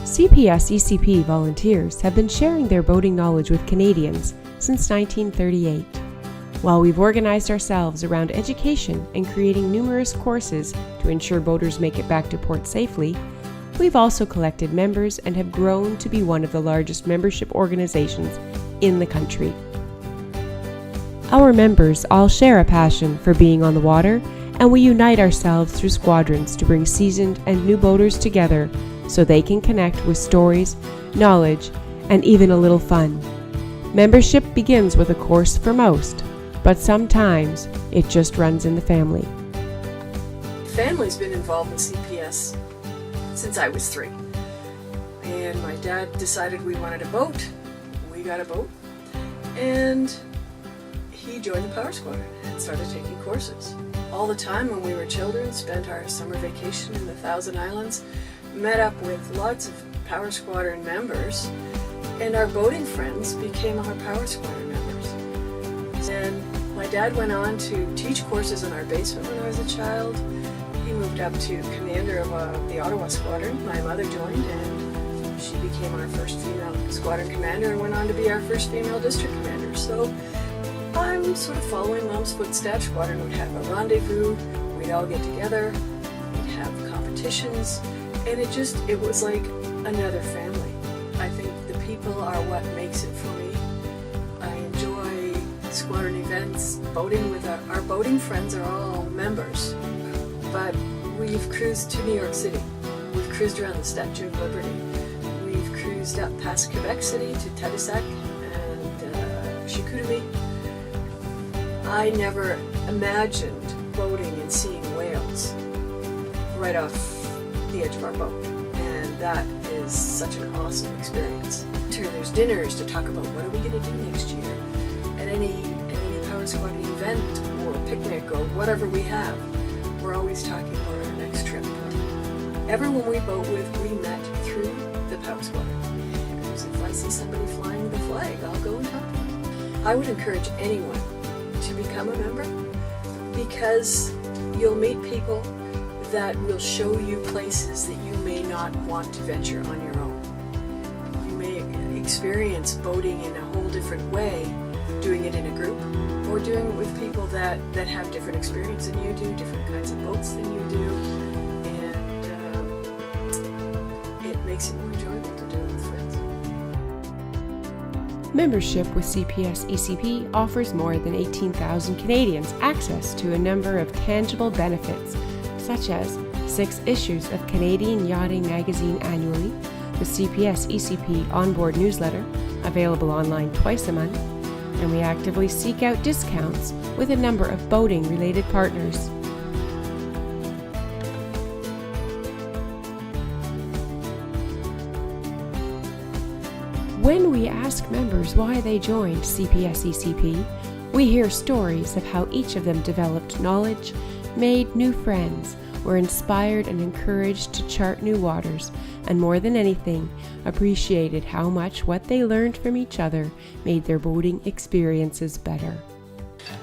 CPS ECP volunteers have been sharing their boating knowledge with Canadians since 1938. While we've organized ourselves around education and creating numerous courses to ensure boaters make it back to port safely, we've also collected members and have grown to be one of the largest membership organizations in the country. Our members all share a passion for being on the water, and we unite ourselves through squadrons to bring seasoned and new boaters together so they can connect with stories, knowledge, and even a little fun. Membership begins with a course for most, but sometimes it just runs in the family. Family's been involved in CPS since I was 3. And my dad decided we wanted a boat. We got a boat. And he joined the Power Squadron and started taking courses. All the time when we were children, spent our summer vacation in the Thousand Islands, met up with lots of Power Squadron members, and our boating friends became our Power Squadron members. And my dad went on to teach courses in our basement when I was a child. He moved up to commander of the Ottawa Squadron. My mother joined, and she became our first female squadron commander and went on to be our first female district commander. So I'm sort of following Mom's footsteps. Squadron would have a rendezvous, we'd all get together, we'd have competitions, and it was like another family. I think the people are what makes it for me. I enjoy squadron events. Boating with our boating friends are all members, but we've cruised to New York City, we've cruised around the Statue of Liberty, we've cruised up past Quebec City to Tadoussac and Chicoutimi. I never imagined boating and seeing whales right off the edge of our boat, and that is such an awesome experience. There's dinners to talk about what are we going to do next year at any Power Squadron event or picnic or whatever we have. We're always talking about our next trip. Everyone we boat with, we met through the Power Squadron. Because if I see somebody flying the flag, I'll go and talk to them. I would encourage anyone to become a member, because you'll meet people that will show you places that you may not want to venture on your own. You may experience boating in a whole different way, doing it in a group, or doing it with people that have different experience than you do, different kinds of boats than you do, and it makes it more enjoyable to do it with friends. Membership with CPS ECP offers more than 18,000 Canadians access to a number of tangible benefits, such as 6 issues of Canadian Yachting Magazine annually, the CPS ECP onboard newsletter, available online twice a month, and we actively seek out discounts with a number of boating-related partners. When we ask members why they joined CPS ECP, we hear stories of how each of them developed knowledge, made new friends, were inspired and encouraged to chart new waters, and more than anything, appreciated how much what they learned from each other made their boating experiences better.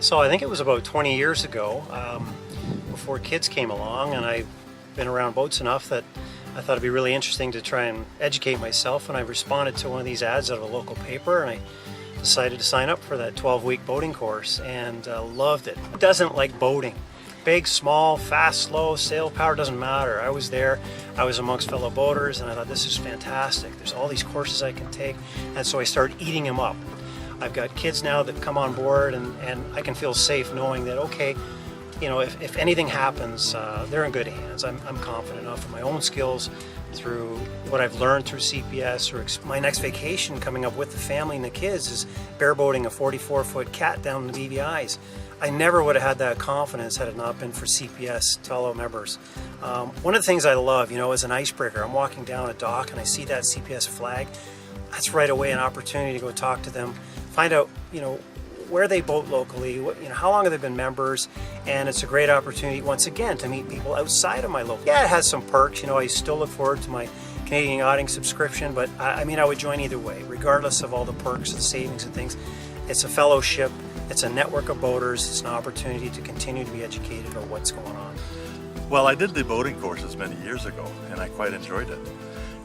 So I think it was about 20 years ago, before kids came along, and I've been around boats enough that I thought it'd be really interesting to try and educate myself, and I responded to one of these ads out of a local paper, and I decided to sign up for that 12-week boating course, and loved it. Who doesn't like boating? Big, small, fast, slow, sail power, doesn't matter. I was there, I was amongst fellow boaters, and I thought this is fantastic. There's all these courses I can take, and so I started eating them up. I've got kids now that come on board, and I can feel safe knowing that, okay, you know, if anything happens, they're in good hands. I'm confident enough in my own skills through what I've learned through CPS, or my next vacation coming up with the family and the kids is bareboating a 44-foot cat down the BVI's. I never would have had that confidence had it not been for CPS fellow members. One of the things I love, you know, is an icebreaker. I'm walking down a dock and I see that CPS flag. That's right away an opportunity to go talk to them, find out, you know, where they boat locally, how long have they been members, and it's a great opportunity once again to meet people outside of my local. Yeah, it has some perks. I still look forward to my Canadian Yachting subscription, but I would join either way, regardless of all the perks and savings and things. It's a fellowship, it's a network of boaters, it's an opportunity to continue to be educated on what's going on. Well, I did the boating courses many years ago, and I quite enjoyed it.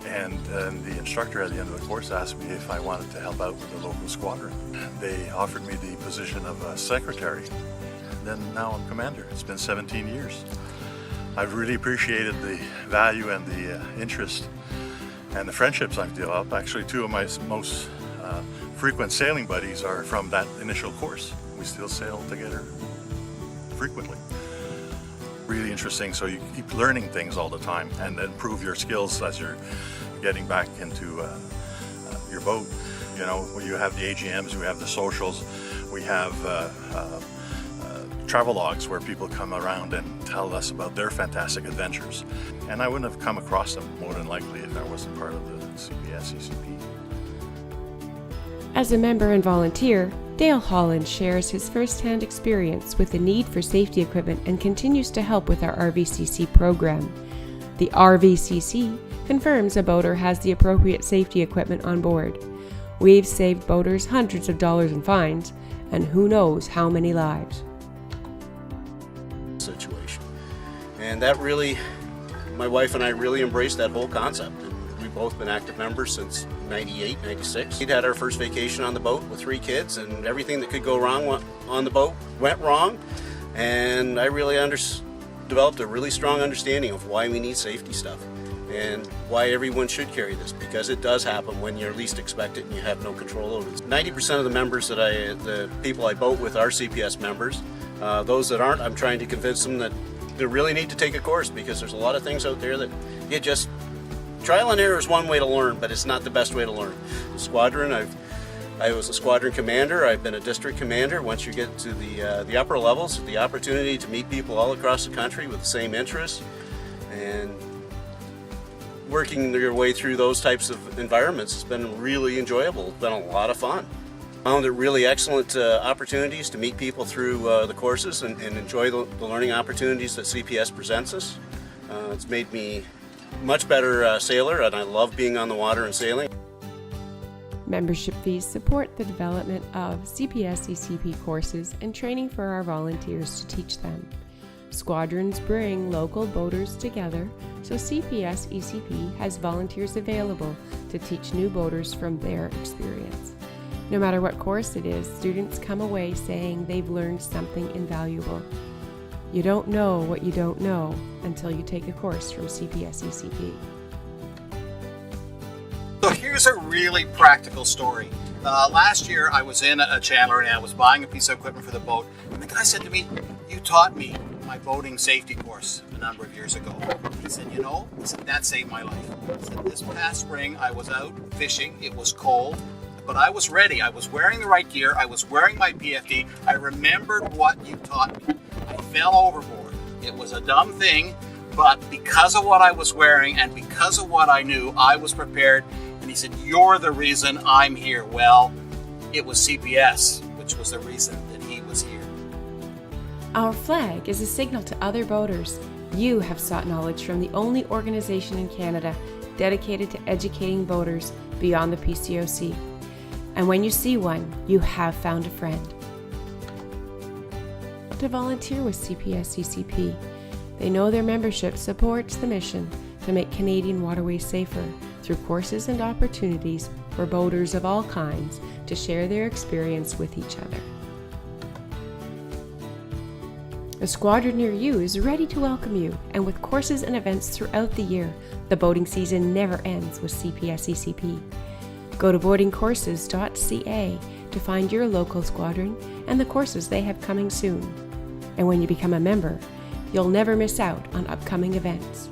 And the instructor at the end of the course asked me if I wanted to help out with the local squadron. They offered me the position of secretary. Then now I'm commander. It's been 17 years. I've really appreciated the value and the interest and the friendships I've developed. Actually, two of my most frequent sailing buddies are from that initial course. We still sail together frequently. Really interesting, so you keep learning things all the time and improve your skills as you're getting back into your boat. You know, you have the AGMs, we have the socials, we have travel logs where people come around and tell us about their fantastic adventures. And I wouldn't have come across them more than likely if I wasn't part of the CPS ECP. As a member and volunteer, Dale Holland shares his first-hand experience with the need for safety equipment and continues to help with our RVCC program. The RVCC confirms a boater has the appropriate safety equipment on board. We've saved boaters hundreds of dollars in fines, and who knows how many lives. Situation. And that really, my wife and I really embraced that whole concept. We've both been active members since 98, 96. We'd had our first vacation on the boat with 3 kids, and everything that could go wrong on the boat went wrong. And I really developed a really strong understanding of why we need safety stuff and why everyone should carry this, because it does happen when you're least expect it and you have no control over it. 90% of the members the people I boat with are CPS members. Those that aren't, I'm trying to convince them that they really need to take a course, because there's a lot of things out there that you just, trial and error is one way to learn, but it's not the best way to learn. The Squadron, I was a squadron commander, I've been a district commander. Once you get to the upper levels, the opportunity to meet people all across the country with the same interests, and working your way through those types of environments has been really enjoyable. It's been a lot of fun. Found it really excellent opportunities to meet people through the courses and enjoy the learning opportunities that CPS presents us. It's made me much better sailor, and I love being on the water and sailing. Membership fees support the development of CPS ECP courses and training for our volunteers to teach them. Squadrons bring local boaters together, so CPS ECP has volunteers available to teach new boaters from their experience. No matter what course it is, students come away saying they've learned something invaluable. You don't know what you don't know until you take a course from CPS ECP. So here's a really practical story. Last year I was in a chandler and I was buying a piece of equipment for the boat, and the guy said to me, "You taught me my boating safety course a number of years ago." He said, "You know," he said, "that saved my life." He said, "This past spring I was out fishing, it was cold, but I was ready. I was wearing the right gear, I was wearing my PFD, I remembered what you taught me. I fell overboard. It was a dumb thing, but because of what I was wearing and because of what I knew, I was prepared." And he said, "You're the reason I'm here." Well, it was CPS, which was the reason that he was here. Our flag is a signal to other boaters. You have sought knowledge from the only organization in Canada dedicated to educating boaters beyond the PCOC. And when you see one, you have found a friend. To volunteer with CPS ECP, they know their membership supports the mission to make Canadian waterways safer through courses and opportunities for boaters of all kinds to share their experience with each other. A squadron near you is ready to welcome you, and with courses and events throughout the year, the boating season never ends with CPS ECP. Go to boardingcourses.ca to find your local squadron and the courses they have coming soon. And when you become a member, you'll never miss out on upcoming events.